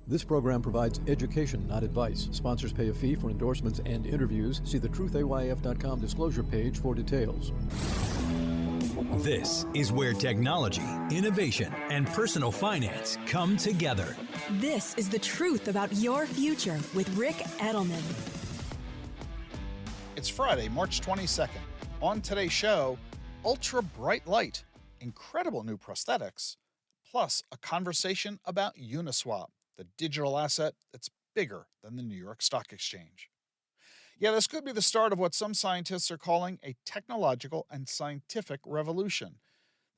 This program provides education, not advice. Sponsors pay a fee for endorsements and interviews. See the truthayf.com disclosure page for details. This is where technology, innovation, and personal finance come together. This is the truth about your future with Rick Edelman. It's Friday, March 22nd. On today's show, ultra bright light, incredible new prosthetics, plus a conversation about Uniswap, the digital asset that's bigger than the New York Stock Exchange. Yeah, this could be the start of what some scientists are calling a technological and scientific revolution.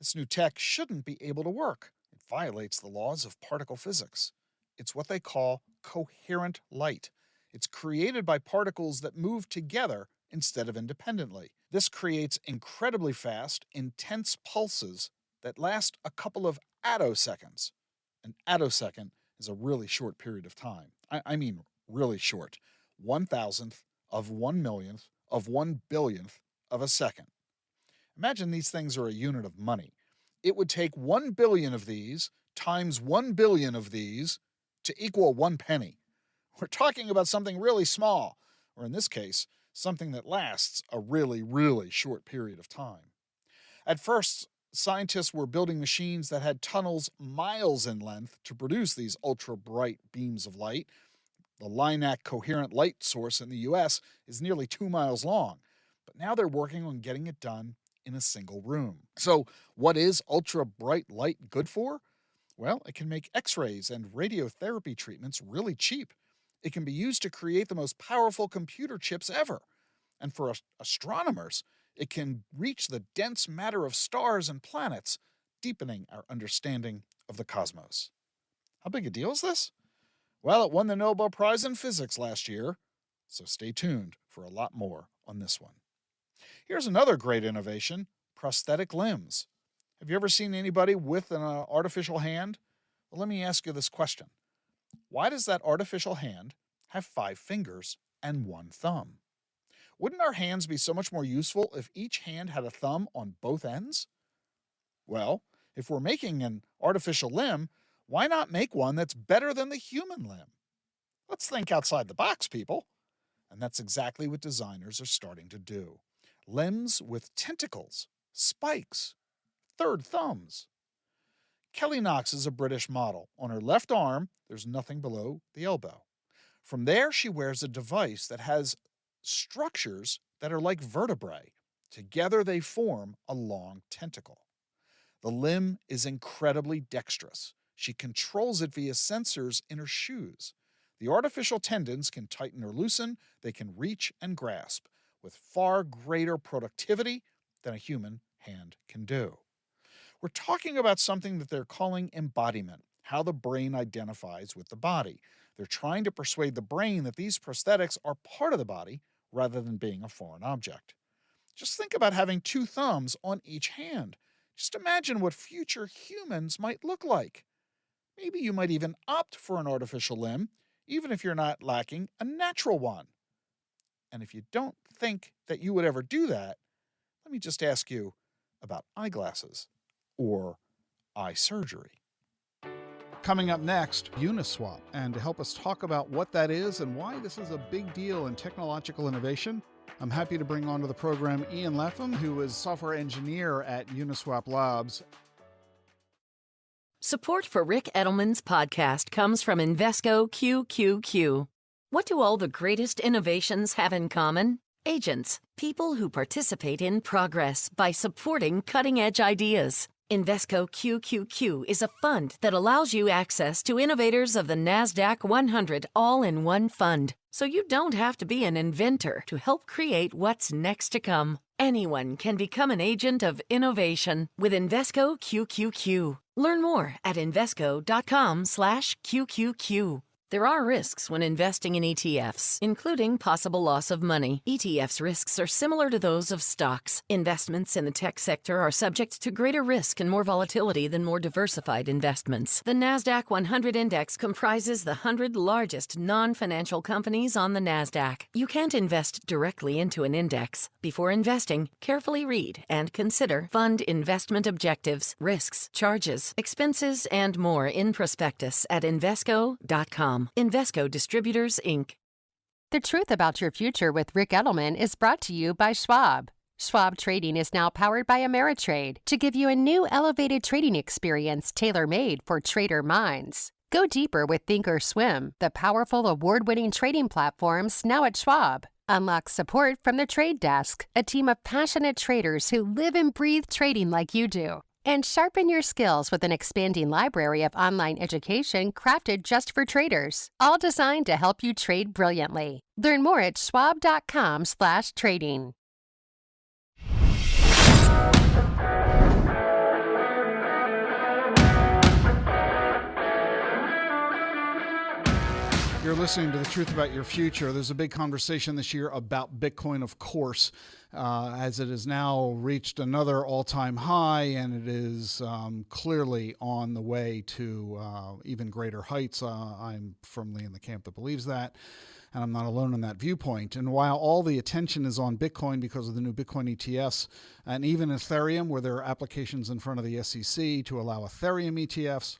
This new tech shouldn't be able to work. It violates the laws of particle physics. It's what they call coherent light. It's created by particles that move together instead of independently. This creates incredibly fast, intense pulses that last a couple of attoseconds. An attosecond is a really short period of time. I mean really short. 1,000th of 1 millionth of 1 billionth of a second. Imagine these things are a unit of money. It would take 1 billion of these times 1 billion of these to equal 1 penny. We're talking about something really small, or in this case, something that lasts a really, really short period of time. At first, scientists were building machines that had tunnels miles in length to produce these ultra-bright beams of light. The LINAC coherent light source in the U.S. is nearly 2 miles long, but now they're working on getting it done in a single room. So what is ultra-bright light good for? Well, it can make X-rays and radiotherapy treatments really cheap. It can be used to create the most powerful computer chips ever. And for astronomers, it can reach the dense matter of stars and planets, deepening our understanding of the cosmos. How big a deal is this? Well, it won the Nobel Prize in Physics last year, so stay tuned for a lot more on this one. Here's another great innovation, prosthetic limbs. Have you ever seen anybody with an artificial hand? Well, let me ask you this question. Why does that artificial hand have 5 fingers and 1 thumb? Wouldn't our hands be so much more useful if each hand had a thumb on both ends? Well, if we're making an artificial limb, why not make one that's better than the human limb? Let's think outside the box, people. And that's exactly what designers are starting to do. Limbs with tentacles, spikes, 3rd thumbs. Kelly Knox is a British model. On her left arm, there's nothing below the elbow. From there, she wears a device that has structures that are like vertebrae. Together they form a long tentacle. The limb is incredibly dexterous. She controls it via sensors in her shoes. The artificial tendons can tighten or loosen. They can reach and grasp with far greater productivity than a human hand can do. We're talking about something that they're calling embodiment, how the brain identifies with the body. They're trying to persuade the brain that these prosthetics are part of the body rather than being a foreign object. Just think about having 2 thumbs on each hand. Just imagine what future humans might look like. Maybe you might even opt for an artificial limb, even if you're not lacking a natural one. And if you don't think that you would ever do that, let me just ask you about eyeglasses or eye surgery. Coming up next, Uniswap. And to help us talk about what that is and why this is a big deal in technological innovation, I'm happy to bring onto the program Ian Lapham, who is software engineer at Uniswap Labs. Support for Rick Edelman's podcast comes from Invesco QQQ. What do all the greatest innovations have in common? Agents, people who participate in progress by supporting cutting-edge ideas. Invesco QQQ is a fund that allows you access to innovators of the NASDAQ 100 all-in-one fund, so you don't have to be an inventor to help create what's next to come. Anyone can become an agent of innovation with Invesco QQQ. Learn more at Invesco.com/QQQ. There are risks when investing in ETFs, including possible loss of money. ETFs' risks are similar to those of stocks. Investments in the tech sector are subject to greater risk and more volatility than more diversified investments. The NASDAQ 100 Index comprises the 100 largest non-financial companies on the NASDAQ. You can't invest directly into an index. Before investing, carefully read and consider fund investment objectives, risks, charges, expenses, and more in prospectus at Invesco.com. Invesco Distributors, Inc. The truth about your future with Rick Edelman is brought to you by Schwab. Schwab Trading is now powered by Ameritrade to give you a new elevated trading experience tailor-made for trader minds. Go deeper with Thinkorswim, the powerful award-winning trading platforms now at Schwab. Unlock support from the Trade Desk, a team of passionate traders who live and breathe trading like you do. And sharpen your skills with an expanding library of online education crafted just for traders, all designed to help you trade brilliantly. Learn more at schwab.com/trading. You're listening to The Truth About Your Future. There's a big conversation this year about Bitcoin, of course, as it has now reached another all-time high, and it is clearly on the way to even greater heights. I'm firmly in the camp that believes that, and I'm not alone in that viewpoint. And while all the attention is on Bitcoin because of the new Bitcoin ETFs, and even Ethereum, where there are applications in front of the SEC to allow Ethereum ETFs,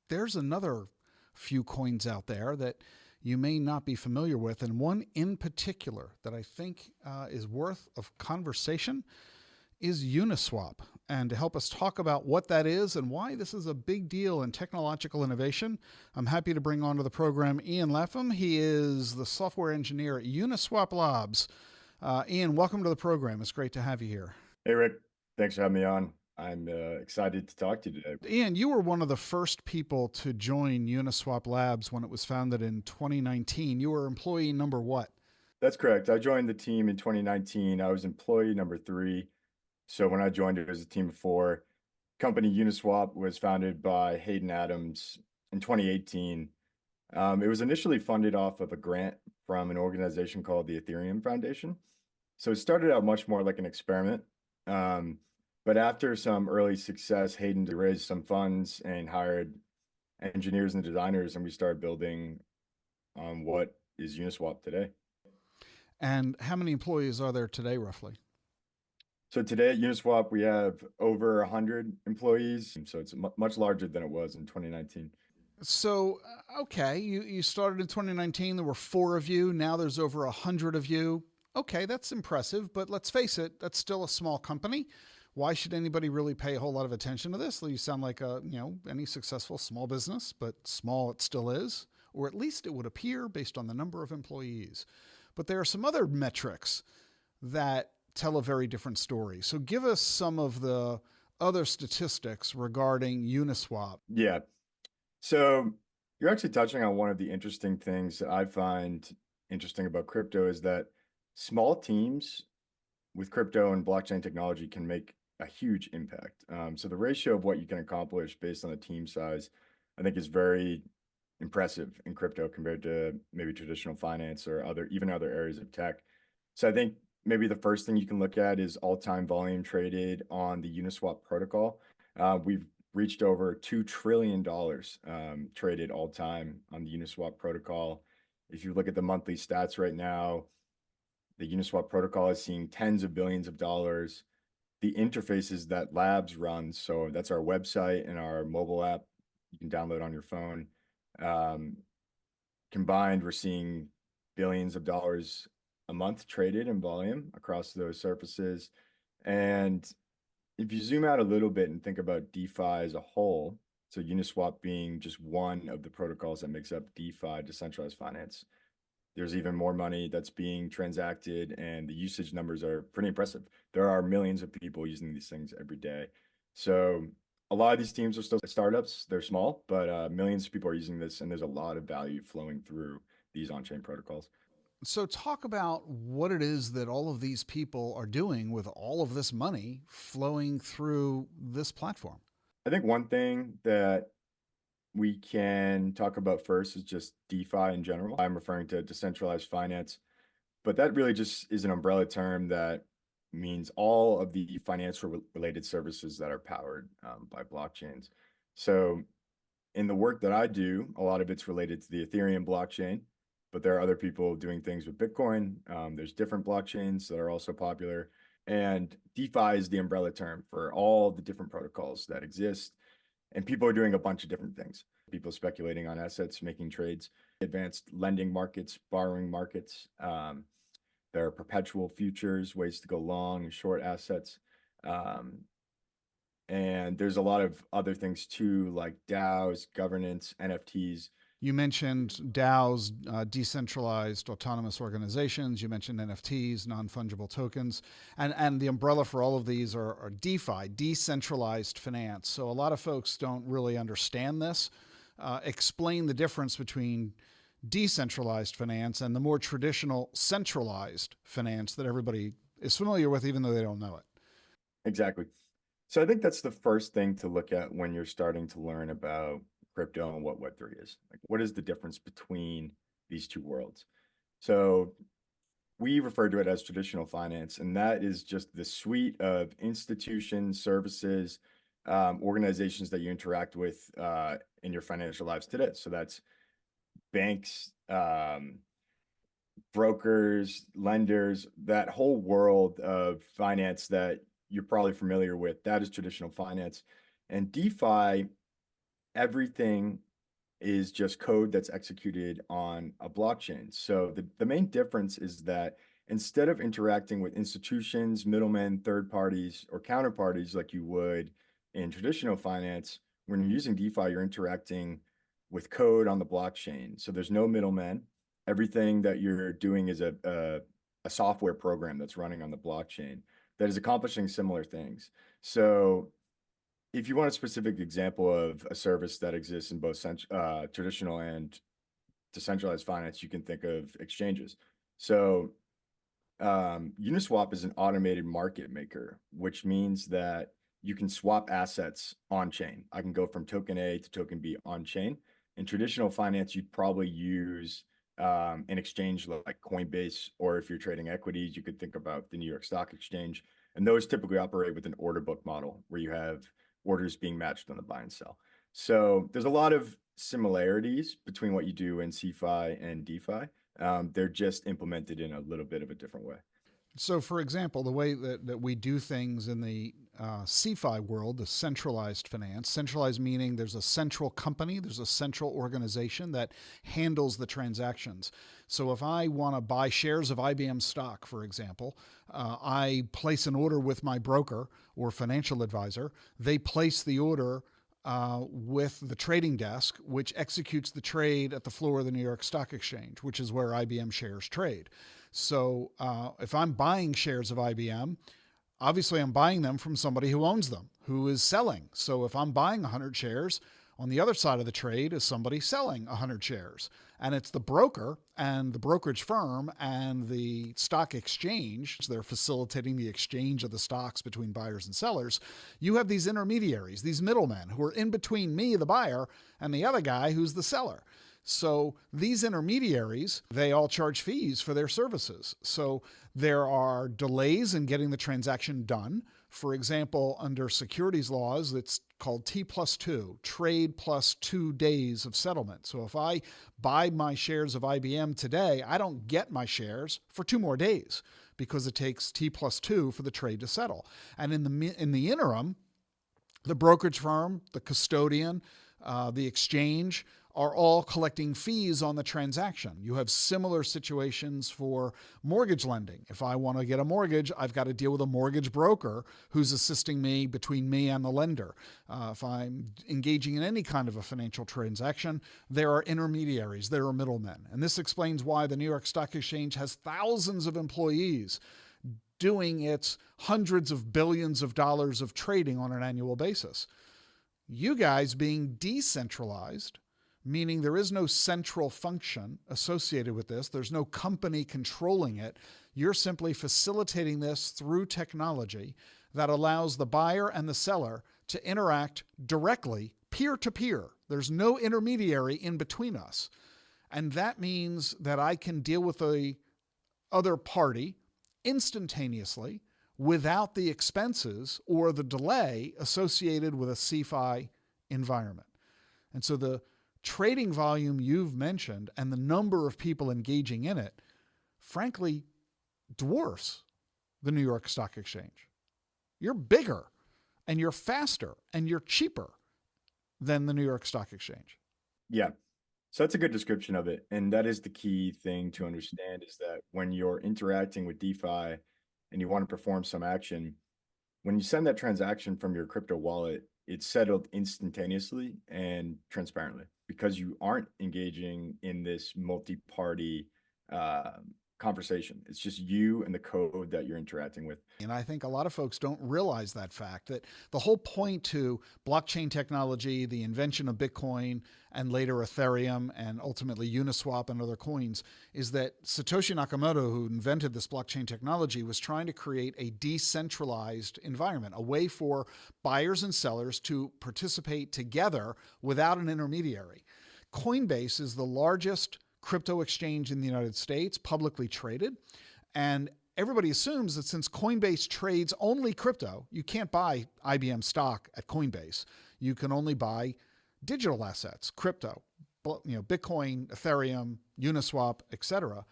there's another few coins out there that you may not be familiar with, and one in particular that I think is worth of conversation is Uniswap. And to help us talk about what that is and why this is a big deal in technological innovation, I'm happy to bring onto the program Ian Lapham. He is the software engineer at Uniswap Labs. Ian, welcome to the program. It's great to have you here. Hey, Rick. Thanks for having me on. I'm excited to talk to you today. Ian, you were one of the first people to join Uniswap Labs when it was founded in 2019. You were employee number what? That's correct. I joined the team in 2019. I was employee number 3. So when I joined, it was a team of 4. Company Uniswap was founded by Hayden Adams in 2018. It was initially funded off of a grant from an organization called the Ethereum Foundation. So it started out much more like an experiment. But after some early success, Hayden raised some funds and hired engineers and designers, and we started building what is Uniswap today. And how many employees are there today, roughly? So today at Uniswap, we have over 100 employees. So it's much larger than it was in 2019. So, okay, you started in 2019. There were 4 of you. Now there's over 100 of you. Okay, that's impressive, but let's face it, that's still a small company. Why should anybody really pay a whole lot of attention to this? You sound like any successful small business, but small it still is, or at least it would appear based on the number of employees. But there are some other metrics that tell a very different story. So give us some of the other statistics regarding Uniswap. Yeah. So you're actually touching on one of the interesting things that I find interesting about crypto is that small teams with crypto and blockchain technology can make a huge impact. So the ratio of what you can accomplish based on the team size, I think, is very impressive in crypto compared to maybe traditional finance or other areas of tech. So I think maybe the first thing you can look at is all-time volume traded on the Uniswap protocol. We've reached over $2 trillion traded all-time on the Uniswap protocol. If you look at the monthly stats right now, the Uniswap protocol is seeing tens of billions of dollars. The interfaces that Labs runs, so that's our website and our mobile app you can download on your phone. Combined, we're seeing billions of dollars a month traded in volume across those surfaces. And if you zoom out a little bit and think about DeFi as a whole, so Uniswap being just one of the protocols that makes up DeFi, decentralized finance, there's even more money that's being transacted, and the usage numbers are pretty impressive. There are millions of people using these things every day. So a lot of these teams are still startups. They're small, but millions of people are using this, and there's a lot of value flowing through these on-chain protocols. So talk about what it is that all of these people are doing with all of this money flowing through this platform. I think one thing that we can talk about first is just DeFi in general. I'm referring to decentralized finance, but that really just is an umbrella term that means all of the financial related services that are powered by blockchains. So in the work that I do, a lot of it's related to the Ethereum blockchain, but there are other people doing things with Bitcoin. There's different blockchains that are also popular. And DeFi is the umbrella term for all the different protocols that exist. And people are doing a bunch of different things. People speculating on assets, making trades, advanced lending markets, borrowing markets. There are perpetual futures, ways to go long and short assets. And there's a lot of other things too, like DAOs, governance, NFTs. You mentioned DAOs, decentralized autonomous organizations. You mentioned NFTs, non-fungible tokens. And the umbrella for all of these are DeFi, decentralized finance. So a lot of folks don't really understand this. Explain the difference between decentralized finance and the more traditional centralized finance that everybody is familiar with, even though they don't know it. Exactly. So I think that's the first thing to look at when you're starting to learn about crypto and what Web3 is. Like, what is the difference between these two worlds? So we refer to it as traditional finance, and that is just the suite of institutions, services, organizations that you interact with in your financial lives today. So that's banks, brokers, lenders, that whole world of finance that you're probably familiar with. That is traditional finance. And DeFi, everything is just code that's executed on a blockchain. So the main difference is that instead of interacting with institutions, middlemen, third parties, or counterparties like you would in traditional finance, when you're using DeFi, you're interacting with code on the blockchain. So there's no middlemen. Everything that you're doing is a software program that's running on the blockchain that is accomplishing similar things. So if you want a specific example of a service that exists in both traditional and decentralized finance, you can think of exchanges. So Uniswap is an automated market maker, which means that you can swap assets on chain. I can go from token A to token B on chain. In traditional finance, you'd probably use an exchange like Coinbase, or if you're trading equities, you could think about the New York Stock Exchange. And those typically operate with an order book model where you have orders being matched on the buy and sell. So there's a lot of similarities between what you do in CeFi and DeFi. They're just implemented in a little bit of a different way. So, for example, the way that we do things in the CeFi world, the centralized finance, centralized meaning there's a central company, there's a central organization that handles the transactions. So if I want to buy shares of IBM stock, for example, I place an order with my broker or financial advisor. They place the order with the trading desk, which executes the trade at the floor of the New York Stock Exchange, which is where IBM shares trade. So if I'm buying shares of IBM, obviously I'm buying them from somebody who owns them, who is selling. So if I'm buying 100 shares, on the other side of the trade is somebody selling 100 shares. And it's the broker and the brokerage firm and the stock exchange. They're facilitating the exchange of the stocks between buyers and sellers. You have these intermediaries, these middlemen who are in between me, the buyer, and the other guy who's the seller. So these intermediaries, they all charge fees for their services. So there are delays in getting the transaction done. For example, under securities laws, it's called T+2, trade plus 2 days of settlement. So if I buy my shares of IBM today, I don't get my shares for 2 more days because it takes T+2 for the trade to settle. And in the interim, the brokerage firm, the custodian, the exchange are all collecting fees on the transaction. You have similar situations for mortgage lending. If I want to get a mortgage, I've got to deal with a mortgage broker who's assisting me between me and the lender. If I'm engaging in any kind of a financial transaction, there are intermediaries, there are middlemen. And this explains why the New York Stock Exchange has thousands of employees doing its hundreds of billions of dollars of trading on an annual basis. You guys being decentralized, meaning there is no central function associated with this. There's no company controlling it. You're simply facilitating this through technology that allows the buyer and the seller to interact directly, peer-to-peer, There's no intermediary in between us. And that means that I can deal with the other party instantaneously without the expenses or the delay associated with a CeFi environment. And so the trading volume you've mentioned and the number of people engaging in it, frankly, dwarfs the New York Stock Exchange. You're bigger and you're faster and you're cheaper than the New York Stock Exchange. Yeah. So that's a good description of it. And that is the key thing to understand, is that when you're interacting with DeFi and you want to perform some action, when you send that transaction from your crypto wallet, it's settled instantaneously and transparently, because you aren't engaging in this multi-party conversation. It's just you and the code that you're interacting with. And I think a lot of folks don't realize that fact, that the whole point to blockchain technology, the invention of Bitcoin and later Ethereum and ultimately Uniswap and other coins, is that Satoshi Nakamoto, who invented this blockchain technology, was trying to create a decentralized environment, a way for buyers and sellers to participate together without an intermediary. Coinbase is the largest crypto exchange in the United States, publicly traded. And everybody assumes that since Coinbase trades only crypto, you can't buy IBM stock at Coinbase. You can only buy digital assets, crypto, Bitcoin, Ethereum, Uniswap, etc.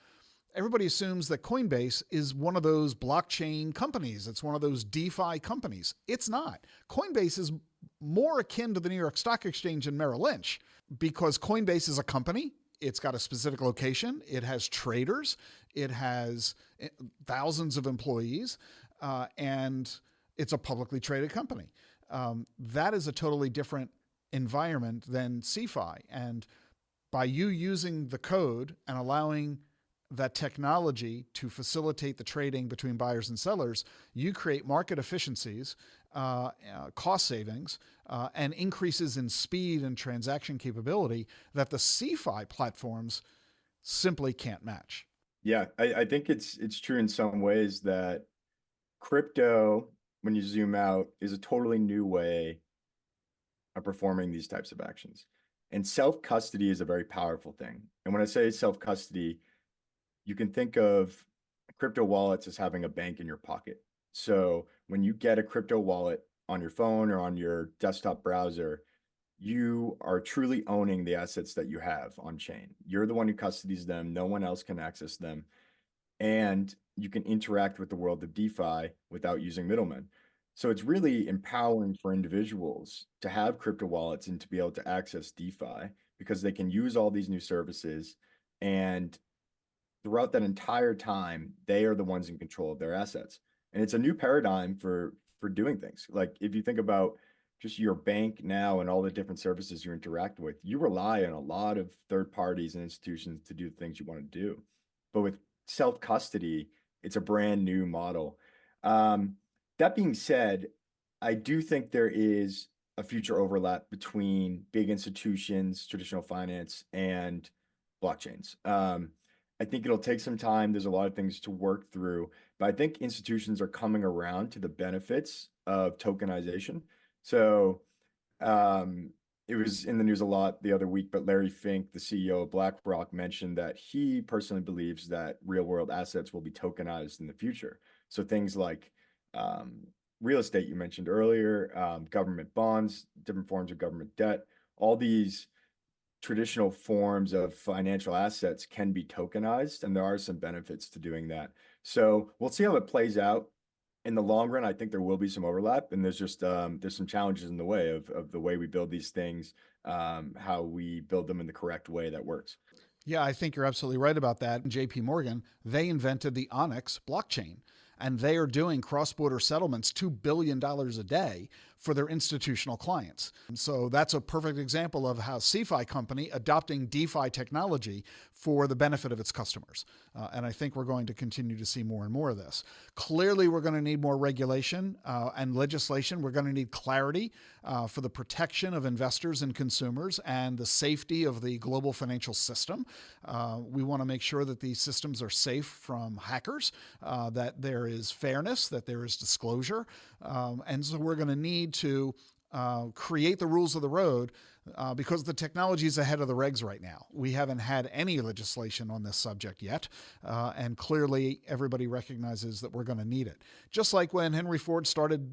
Everybody assumes that Coinbase is one of those blockchain companies. It's one of those DeFi companies. It's not. Coinbase is more akin to the New York Stock Exchange and Merrill Lynch, because Coinbase is a company. It's got a specific location. It has traders. It has thousands of employees, and it's a publicly traded company. That is a totally different environment than CeFi. And by you using the code and allowing that technology to facilitate the trading between buyers and sellers, you create market efficiencies, cost savings, and increases in speed and transaction capability that the CeFi platforms simply can't match. Yeah, I think it's true in some ways that crypto, when you zoom out, is a totally new way of performing these types of actions. And self-custody is a very powerful thing. And when I say self-custody, you can think of crypto wallets as having a bank in your pocket. So when you get a crypto wallet on your phone or on your desktop browser, you are truly owning the assets that you have on chain. You're the one who custodies them. No one else can access them. And you can interact with the world of DeFi without using middlemen. So it's really empowering for individuals to have crypto wallets and to be able to access DeFi, because they can use all these new services, and throughout that entire time, they are the ones in control of their assets. And it's a new paradigm for doing things. Like if you think about just your bank now and all the different services you interact with, you rely on a lot of third parties and institutions to do the things you want to do. But with self-custody, it's a brand new model. That being said, I do think there is a future overlap between big institutions, traditional finance, and blockchains. I think it'll take some time. There's a lot of things to work through, but I think institutions are coming around to the benefits of tokenization. So it was in the news a lot the other week, but Larry Fink, the CEO of BlackRock, mentioned that he personally believes that real world assets will be tokenized in the future. So things like real estate, you mentioned earlier, government bonds, different forms of government debt, all these traditional forms of financial assets can be tokenized, and there are some benefits to doing that. So we'll see how it plays out. In the long run, I think there will be some overlap, and there's just there's some challenges in the way of the way we build these things, how we build them in the correct way that works. Yeah, I think you're absolutely right about that. JP Morgan, they invented the Onyx blockchain, and they are doing cross-border settlements $2 billion a day for their institutional clients. So that's a perfect example of how CeFi company adopting DeFi technology for the benefit of its customers. And I think we're going to continue to see more and more of this. Clearly, we're going to need more regulation and legislation. We're going to need clarity for the protection of investors and consumers and the safety of the global financial system. We want to make sure that these systems are safe from hackers, that there is fairness, that there is disclosure. And so we're going to need to create the rules of the road because the technology is ahead of the regs right now. We haven't had any legislation on this subject yet, and clearly everybody recognizes that we're going to need it. Just like when Henry Ford started,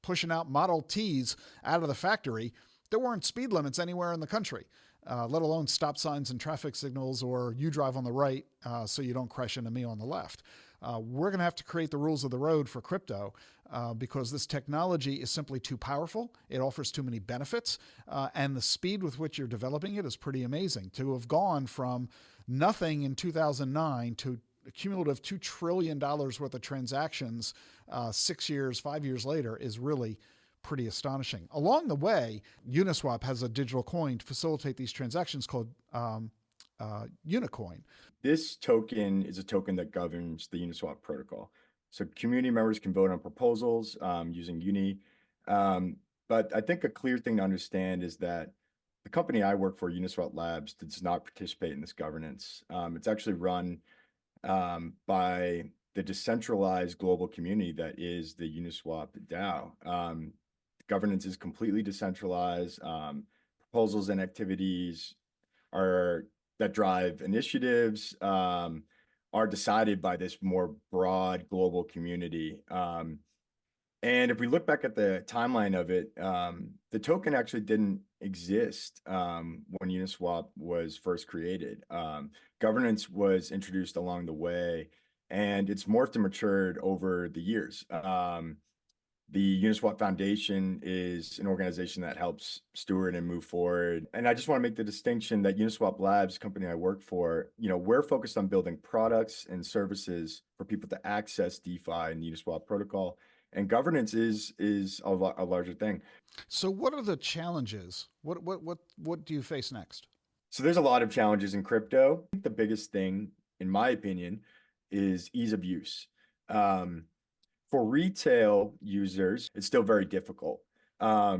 pushing out Model Ts out of the factory, there weren't speed limits anywhere in the country, let alone stop signs and traffic signals, or you drive on the right so you don't crash into me on the left. We're going to have to create the rules of the road for crypto because this technology is simply too powerful. It offers too many benefits, and the speed with which you're developing it is pretty amazing. To have gone from nothing in 2009 to a cumulative $2 trillion worth of transactions 5 years later is really pretty astonishing. Along the way, Uniswap has a digital coin to facilitate these transactions called Unicoin. This token is a token that governs the Uniswap protocol. So community members can vote on proposals using Uni. But I think a clear thing to understand is that the company I work for, Uniswap Labs, does not participate in this governance. It's actually run by the decentralized global community that is the Uniswap DAO. Governance is completely decentralized. Proposals and activities that drive initiatives are decided by this more broad global community. And if we look back at the timeline of it, the token actually didn't exist when Uniswap was first created. Governance was introduced along the way, and it's morphed and matured over the years. The Uniswap Foundation is an organization that helps steward and move forward. And I just want to make the distinction that Uniswap Labs, company I work for, we're focused on building products and services for people to access DeFi and the Uniswap protocol. And governance is a larger thing. So what are the challenges? What do you face next? So there's a lot of challenges in crypto. I think the biggest thing, in my opinion, is ease of use. For retail users, it's still very difficult. I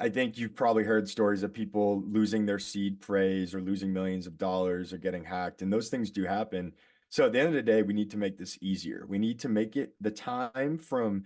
think you've probably heard stories of people losing their seed phrase or losing millions of dollars or getting hacked, and those things do happen. So at the end of the day, we need to make this easier. We need to make it the time from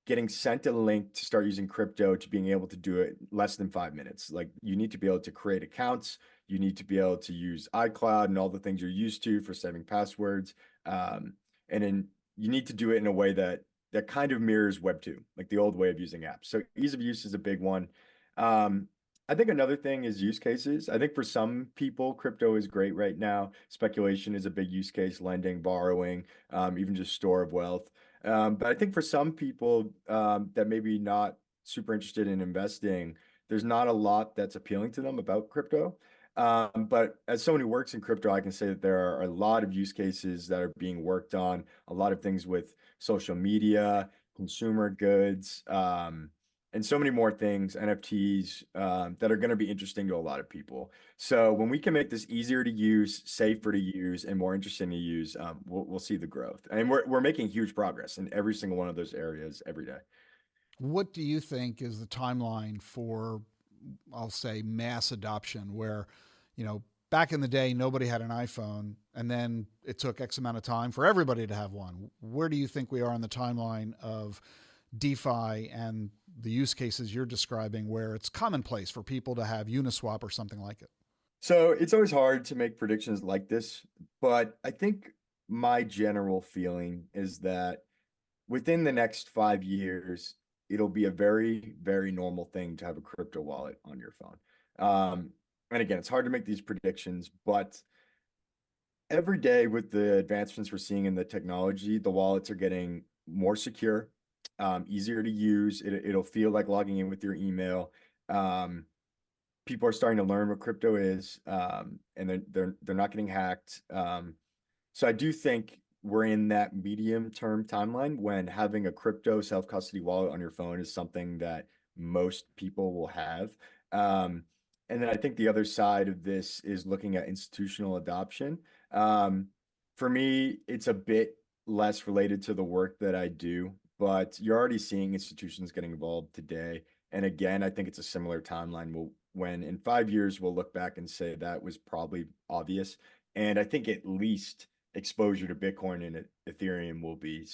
getting sent a link to start using crypto to being able to do it less than 5 minutes. Like, you need to be able to create accounts. You need to be able to use iCloud and all the things you're used to for saving passwords. And then you need to do it in a way that kind of mirrors Web 2, like the old way of using apps. So ease of use is a big one. I think another thing is use cases. I think for some people, crypto is great right now. Speculation is a big use case, lending, borrowing, even just store of wealth. But I think for some people that maybe not super interested in investing, there's not a lot that's appealing to them about crypto. But as someone who works in crypto, I can say that there are a lot of use cases that are being worked on, a lot of things with social media, consumer goods, and so many more things, NFTs, that are going to be interesting to a lot of people. So when we can make this easier to use, safer to use, and more interesting to use, we'll see the growth. And we're making huge progress in every single one of those areas every day. What do you think is the timeline for, I'll say, mass adoption, where, back in the day, nobody had an iPhone, and then it took X amount of time for everybody to have one? Where do you think we are on the timeline of DeFi and the use cases you're describing, where it's commonplace for people to have Uniswap or something like it? So it's always hard to make predictions like this, but I think my general feeling is that within the next 5 years, it'll be a very, very normal thing to have a crypto wallet on your phone. And again, it's hard to make these predictions, but every day with the advancements we're seeing in the technology, the wallets are getting more secure, easier to use. It'll feel like logging in with your email. People are starting to learn what crypto is, and they're not getting hacked. So I do think we're in that medium term timeline when having a crypto self-custody wallet on your phone is something that most people will have. And then I think the other side of this is looking at institutional adoption. For me, it's a bit less related to the work that I do, but you're already seeing institutions getting involved today. And again, I think it's a similar timeline. When in 5 years, we'll look back and say that was probably obvious. And I think at least exposure to Bitcoin and Ethereum will be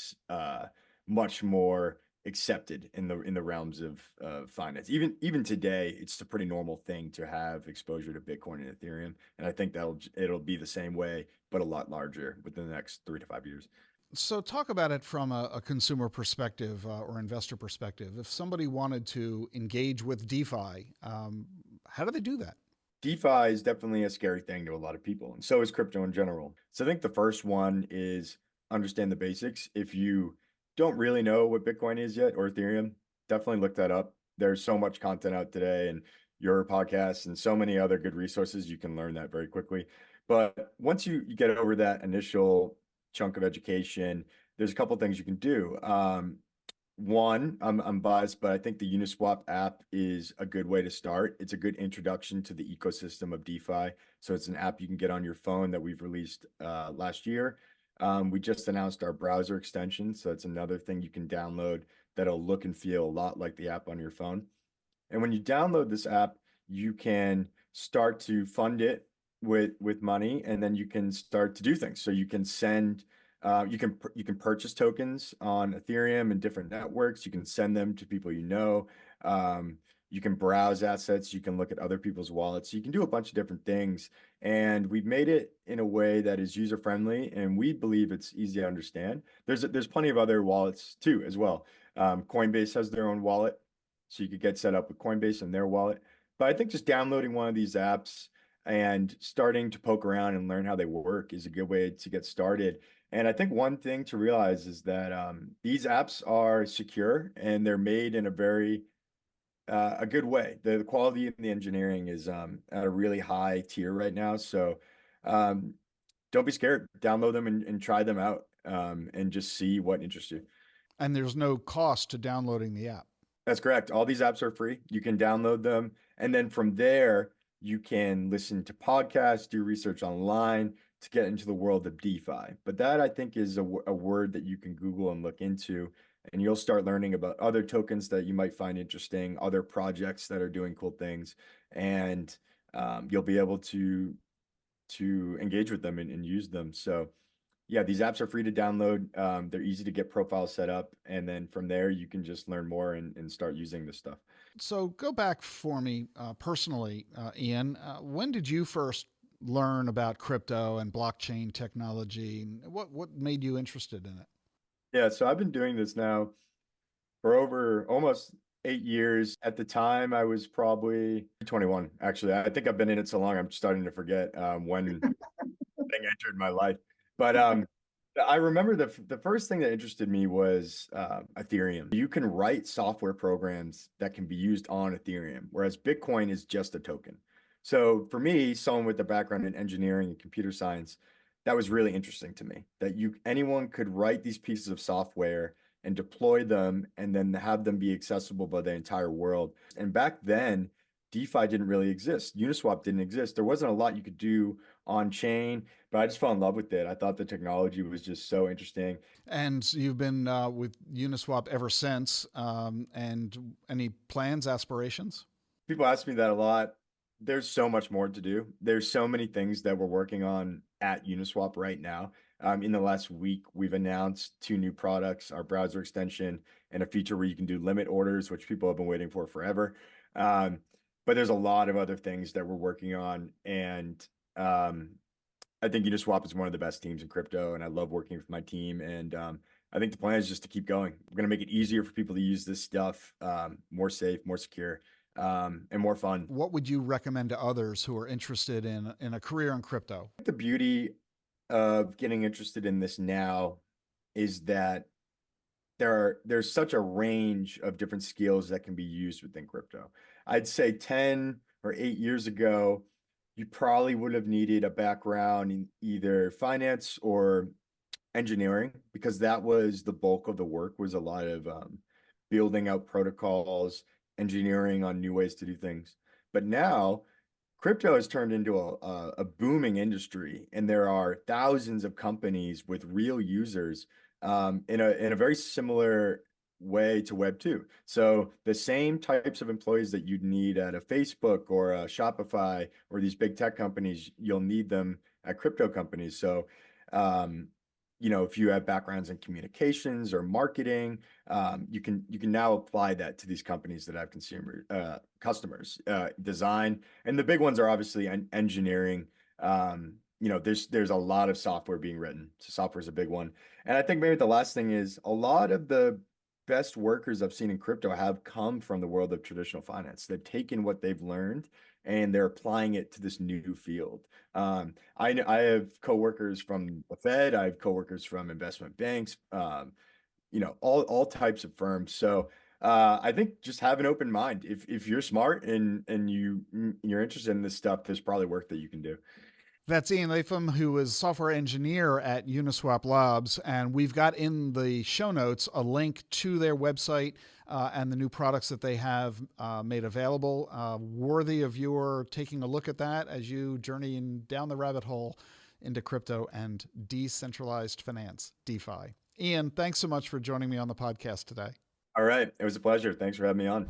much more accepted in the realms of finance. Even today, it's a pretty normal thing to have exposure to Bitcoin and Ethereum, and I think it'll be the same way, but a lot larger within the next 3 to 5 years. So talk about it from a consumer perspective or investor perspective. If somebody wanted to engage with DeFi, how do they do that? DeFi is definitely a scary thing to a lot of people, and so is crypto in general. So I think the first one is understand the basics. If you don't really know what Bitcoin is yet or Ethereum, definitely look that up. There's so much content out today and your podcast and so many other good resources. You can learn that very quickly. But once you get over that initial chunk of education, there's a couple things you can do. One, I'm biased, but I think the Uniswap app is a good way to start. It's a good introduction to the ecosystem of DeFi. So it's an app you can get on your phone that we've released last year. We just announced our browser extension, so it's another thing you can download that'll look and feel a lot like the app on your phone. And when you download this app, you can start to fund it with money, and then you can start to do things. So you can send you can purchase tokens on Ethereum and different networks. You can send them to people you know. You can browse assets. You can look at other people's wallets. You can do a bunch of different things. And we've made it in a way that is user friendly, and we believe it's easy to understand. There's plenty of other wallets too as well. Coinbase has their own wallet, so you could get set up with Coinbase and their wallet. But I think just downloading one of these apps and starting to poke around and learn how they work is a good way to get started. And I think one thing to realize is that these apps are secure and they're made in a good way. The quality of the engineering is at a really high tier right now. So don't be scared. Download them and try them out and just see what interests you. And there's no cost to downloading the app. That's correct. All these apps are free. You can download them. And then from there, you can listen to podcasts, do research online to get into the world of DeFi. But that, I think, is a word that you can Google and look into. And you'll start learning about other tokens that you might find interesting, other projects that are doing cool things. And you'll be able to engage with them and use them. So yeah, these apps are free to download. They're easy to get profiles set up. And then from there, you can just learn more and start using this stuff. So go back for me personally, Ian. When did you first learn about crypto and blockchain technology? What made you interested in it? Yeah, so I've been doing this now for over almost 8 years. At the time, I was probably 21. Actually, I think I've been in it so long, I'm starting to forget when thing entered my life. But I remember the first thing that interested me was Ethereum. You can write software programs that can be used on Ethereum, whereas Bitcoin is just a token. So for me, someone with a background in engineering and computer science, that was really interesting to me, that anyone could write these pieces of software and deploy them and then have them be accessible by the entire world. And back then, DeFi didn't really exist. Uniswap didn't exist. There wasn't a lot you could do on chain, but I just fell in love with it. I thought the technology was just so interesting. And you've been with Uniswap ever since. And any plans, aspirations? People ask me that a lot. There's so much more to do. There's so many things that we're working on at Uniswap right now. In the last week, we've announced 2 new products, our browser extension and a feature where you can do limit orders, which people have been waiting for forever. But there's a lot of other things that we're working on. And I think Uniswap is one of the best teams in crypto, and I love working with my team. And I think the plan is just to keep going. We're going to make it easier for people to use this stuff, more safe, more secure, and more fun. What would you recommend to others who are interested in a career in crypto? The beauty of getting interested in this now is that there's such a range of different skills that can be used within crypto. I'd say 10 or 8 years ago, you probably would have needed a background in either finance or engineering, because that was the bulk of the work, was a lot of building out protocols, engineering on new ways to do things. But now crypto has turned into a booming industry, and there are thousands of companies with real users in a very similar way to Web 2. So the same types of employees that you'd need at a Facebook or a Shopify or these big tech companies, you'll need them at crypto companies. So if you have backgrounds in communications or marketing, you can now apply that to these companies that have customers, design, and the big ones are obviously engineering. There's a lot of software being written, so software is a big one. And I think maybe the last thing is a lot of the best workers I've seen in crypto have come from the world of traditional finance. They've taken what they've learned and they're applying it to this new field. I have coworkers from the Fed. I have coworkers from investment banks. All types of firms. So I think just have an open mind. If you're smart and you're interested in this stuff, there's probably work that you can do. That's Ian Lapham, who is software engineer at Uniswap Labs, and we've got in the show notes a link to their website and the new products that they have made available. Worthy of your taking a look at that as you journey down the rabbit hole into crypto and decentralized finance, DeFi. Ian, thanks so much for joining me on the podcast today. All right. It was a pleasure. Thanks for having me on.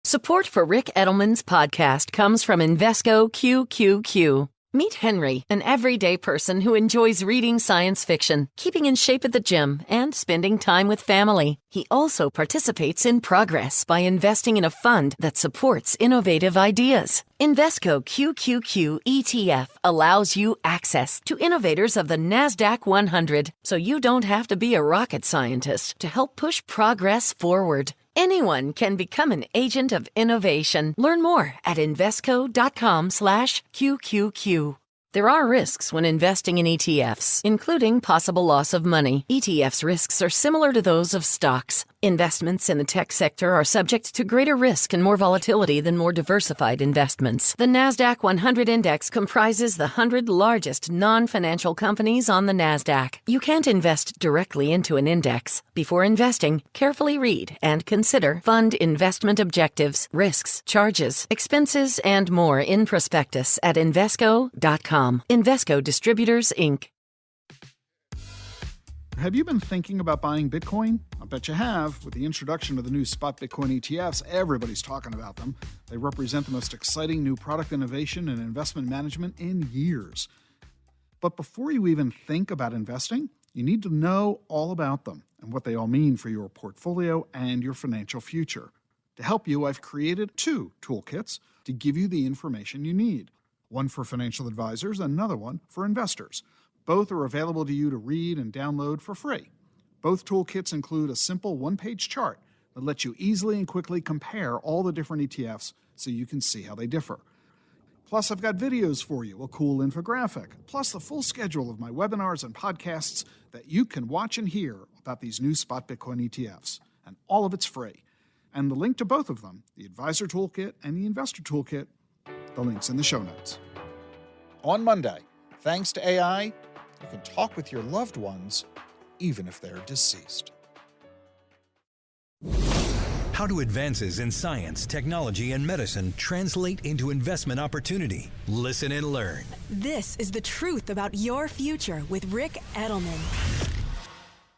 Support for Rick Edelman's podcast comes from Invesco QQQ. Meet Henry, an everyday person who enjoys reading science fiction, keeping in shape at the gym, and spending time with family. He also participates in progress by investing in a fund that supports innovative ideas. Invesco QQQ ETF allows you access to innovators of the NASDAQ 100, so you don't have to be a rocket scientist to help push progress forward. Anyone can become an agent of innovation. Learn more at Invesco.com/QQQ. There are risks when investing in ETFs, including possible loss of money. ETFs' risks are similar to those of stocks. Investments in the tech sector are subject to greater risk and more volatility than more diversified investments. The NASDAQ 100 Index comprises the 100 largest non-financial companies on the NASDAQ. You can't invest directly into an index. Before investing, carefully read and consider fund investment objectives, risks, charges, expenses, and more in prospectus at Invesco.com. Invesco Distributors, Inc. Have you been thinking about buying Bitcoin? I bet you have. With the introduction of the new spot Bitcoin ETFs, everybody's talking about them. They represent the most exciting new product innovation in investment management in years. But before you even think about investing, you need to know all about them and what they all mean for your portfolio and your financial future. To help you, I've created 2 toolkits to give you the information you need. One for financial advisors and another one for investors. Both are available to you to read and download for free. Both toolkits include a simple one-page chart that lets you easily and quickly compare all the different ETFs so you can see how they differ. Plus, I've got videos for you, a cool infographic, plus the full schedule of my webinars and podcasts that you can watch and hear about these new spot Bitcoin ETFs. And all of it's free. And the link to both of them, the Advisor Toolkit and the Investor Toolkit, the link's in the show notes. On Monday, thanks to AI, you can talk with your loved ones even if they're deceased. How do advances in science, technology, and medicine translate into investment opportunity? Listen and learn. This is The Truth About Your Future with Rick Edelman.